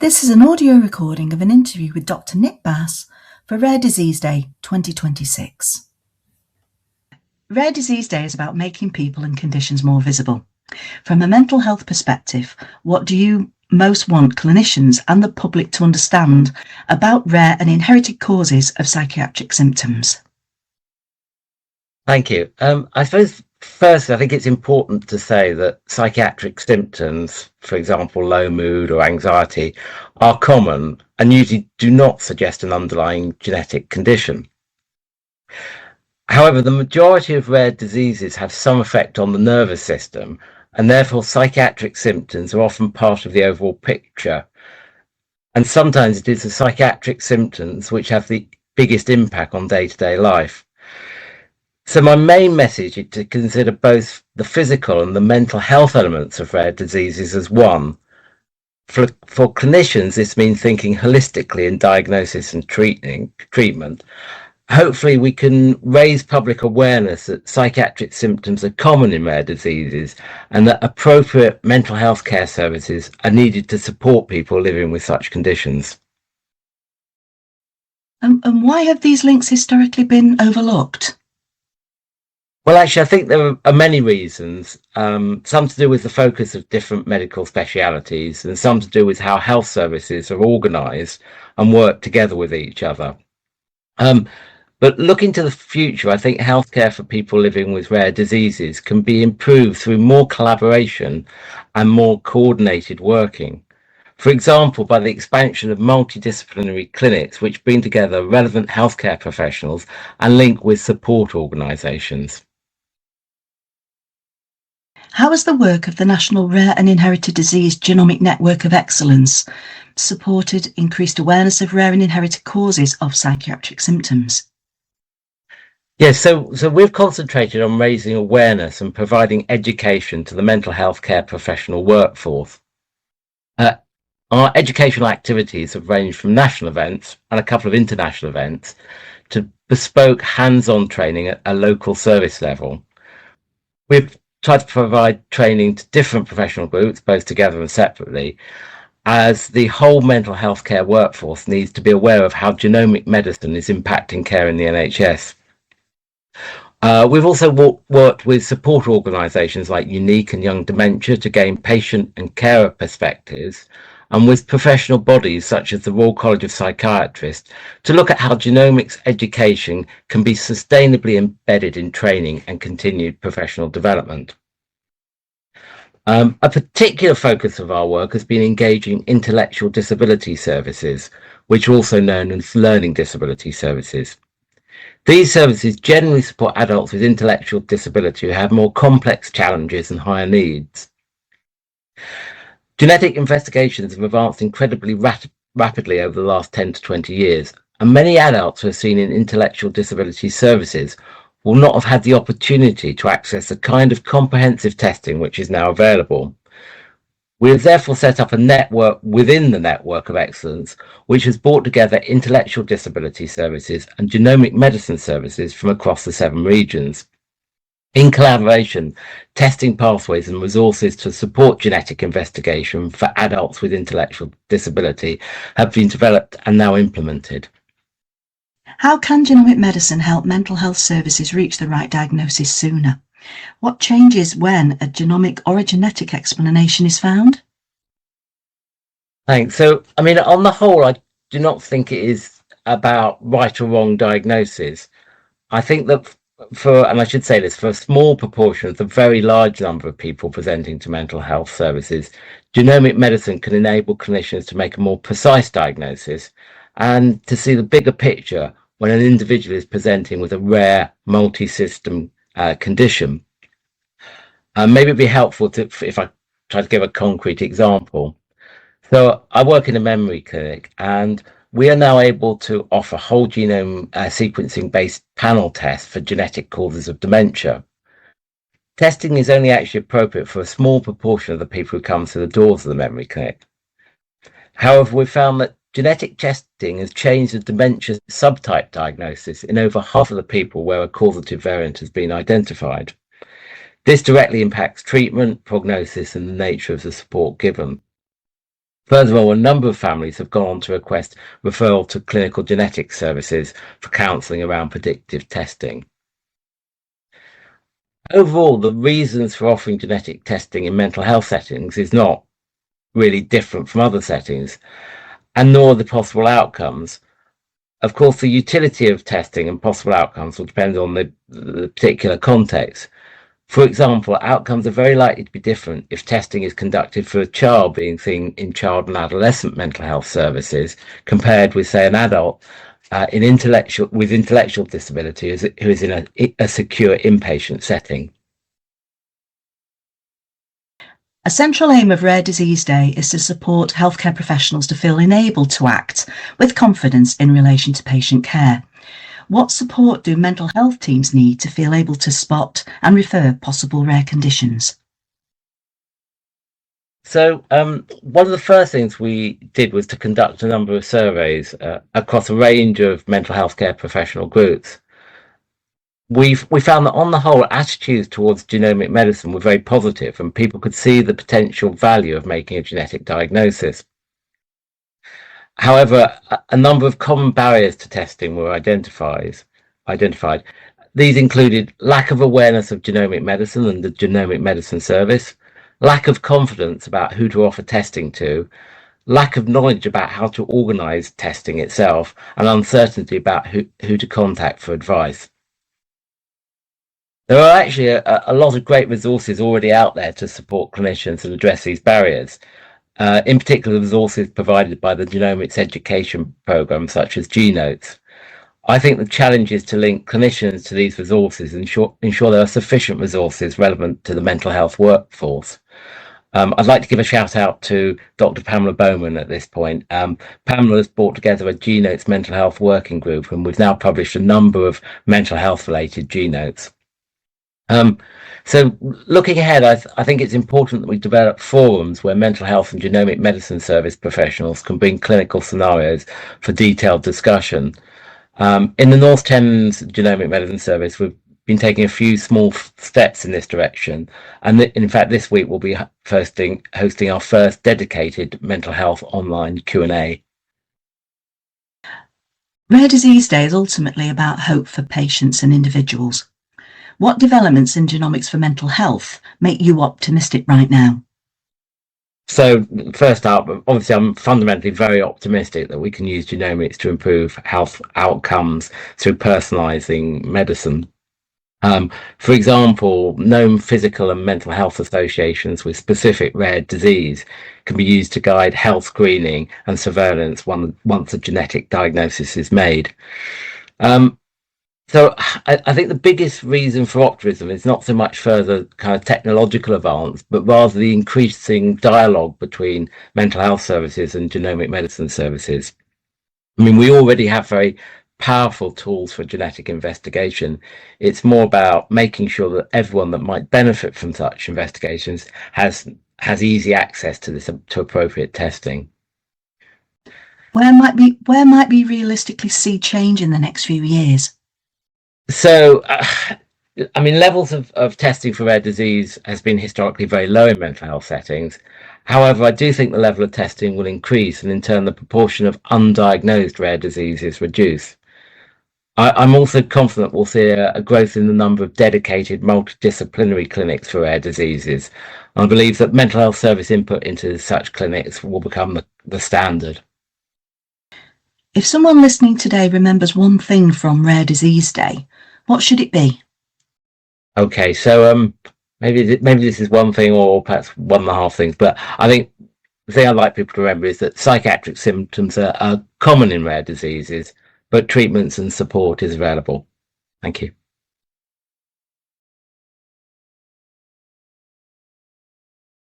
This is an audio recording of an interview with Dr. Nick Bass for Rare Disease Day 2026. Rare Disease Day is about making people and conditions more visible. From a mental health perspective, what do you most want clinicians and the public to understand about rare and inherited causes of psychiatric symptoms? Thank you. I suppose first, I think it's important to say that psychiatric symptoms, for example, low mood or anxiety, are common and usually do not suggest an underlying genetic condition. However, the majority of rare diseases have some effect on the nervous system, and therefore psychiatric symptoms are often part of the overall picture. And sometimes it is the psychiatric symptoms which have the biggest impact on day-to-day life. So my main message is to consider both the physical and the mental health elements of rare diseases as one. For clinicians, this means thinking holistically in diagnosis and treatment. Hopefully we can raise public awareness that psychiatric symptoms are common in rare diseases and that appropriate mental health care services are needed to support people living with such conditions. And why have these links historically been overlooked? Well, actually, I think there are many reasons, some to do with the focus of different medical specialities and some to do with how health services are organised and work together with each other. But looking to the future, I think healthcare for people living with rare diseases can be improved through more collaboration and more coordinated working. For example, by the expansion of multidisciplinary clinics which bring together relevant healthcare professionals and link with support organisations. How has the work of the National Rare and Inherited Disease Genomic Network of Excellence supported increased awareness of rare and inherited causes of psychiatric symptoms? Yes, so we've concentrated on raising awareness and providing education to the mental health care professional workforce. Our educational activities have ranged from national events and a couple of international events to bespoke hands-on training at a local service level. We've tried to provide training to different professional groups, both together and separately, as the whole mental health care workforce needs to be aware of how genomic medicine is impacting care in the NHS. We've also worked with support organisations like Unique and Young Dementia to gain patient and carer perspectives, and with professional bodies such as the Royal College of Psychiatrists to look at how genomics education can be sustainably embedded in training and continued professional development. A particular focus of our work has been engaging intellectual disability services, which are also known as learning disability services. These services generally support adults with intellectual disability who have more complex challenges and higher needs. Genetic investigations have advanced incredibly rapidly over the last 10 to 20 years, and many adults who are seen in intellectual disability services will not have had the opportunity to access the kind of comprehensive testing which is now available. We have therefore set up a network within the Network of Excellence, which has brought together intellectual disability services and genomic medicine services from across the 7 regions. In collaboration, testing pathways and resources to support genetic investigation for adults with intellectual disability have been developed and now implemented. How can genomic medicine help mental health services reach the right diagnosis sooner? What changes when a genomic or a genetic explanation is found? Thanks. So, on the whole, I do not think it is about right or wrong diagnosis. I think that for a small proportion of the very large number of people presenting to mental health services, genomic medicine can enable clinicians to make a more precise diagnosis and to see the bigger picture when an individual is presenting with a rare multi-system condition. Maybe it'd be helpful if I try to give a concrete example. So I work in a memory clinic, and we are now able to offer whole genome sequencing-based panel tests for genetic causes of dementia. Testing is only actually appropriate for a small proportion of the people who come through the doors of the memory clinic. However, we found that genetic testing has changed the dementia subtype diagnosis in over half of the people where a causative variant has been identified. This directly impacts treatment, prognosis, and the nature of the support given. Furthermore, a number of families have gone on to request referral to clinical genetics services for counselling around predictive testing. Overall, the reasons for offering genetic testing in mental health settings is not really different from other settings, and nor the possible outcomes. Of course, the utility of testing and possible outcomes will depend on the particular context. For example, outcomes are very likely to be different if testing is conducted for a child being seen in child and adolescent mental health services compared with, say, an adult with intellectual disability who is in a secure inpatient setting. A central aim of Rare Disease Day is to support healthcare professionals to feel enabled to act with confidence in relation to patient care. What support do mental health teams need to feel able to spot and refer possible rare conditions? So one of the first things we did was to conduct a number of surveys across a range of mental health care professional groups. We found that on the whole, attitudes towards genomic medicine were very positive, and people could see the potential value of making a genetic diagnosis. However, a number of common barriers to testing were identified. These included lack of awareness of genomic medicine and the genomic medicine service, lack of confidence about who to offer testing to, lack of knowledge about how to organise testing itself, and uncertainty about who to contact for advice. There are actually a lot of great resources already out there to support clinicians and address these barriers. In particular, the resources provided by the genomics education program, such as GeneNotes. I think the challenge is to link clinicians to these resources and ensure there are sufficient resources relevant to the mental health workforce. I'd like to give a shout out to Dr. Pamela Bowman at this point. Pamela has brought together a GeneNotes mental health working group, and we've now published a number of mental health related GeneNotes. So looking ahead, I think it's important that we develop forums where mental health and genomic medicine service professionals can bring clinical scenarios for detailed discussion. In the North Thames Genomic Medicine Service, we've been taking a few small steps in this direction. And in fact, this week we'll be hosting our first dedicated mental health online Q&A. Rare Disease Day is ultimately about hope for patients and individuals. What developments in genomics for mental health make you optimistic right now? So first up, obviously I'm fundamentally very optimistic that we can use genomics to improve health outcomes through personalising medicine. For example, known physical and mental health associations with specific rare disease can be used to guide health screening and surveillance once a genetic diagnosis is made. So I think the biggest reason for optimism is not so much further kind of technological advance, but rather the increasing dialogue between mental health services and genomic medicine services. I mean, we already have very powerful tools for genetic investigation. It's more about making sure that everyone that might benefit from such investigations has easy access to appropriate testing. Where might we realistically see change in the next few years? So, I mean, levels of testing for rare disease has been historically very low in mental health settings. However, I do think the level of testing will increase, and in turn, the proportion of undiagnosed rare diseases reduce. I'm also confident we'll see a growth in the number of dedicated multidisciplinary clinics for rare diseases. I believe that mental health service input into such clinics will become the standard. If someone listening today remembers one thing from Rare Disease Day, what should it be? Okay, so maybe this is one thing, or perhaps one and a half things, but I think the thing I'd like people to remember is that psychiatric symptoms are common in rare diseases, but treatments and support is available. Thank you.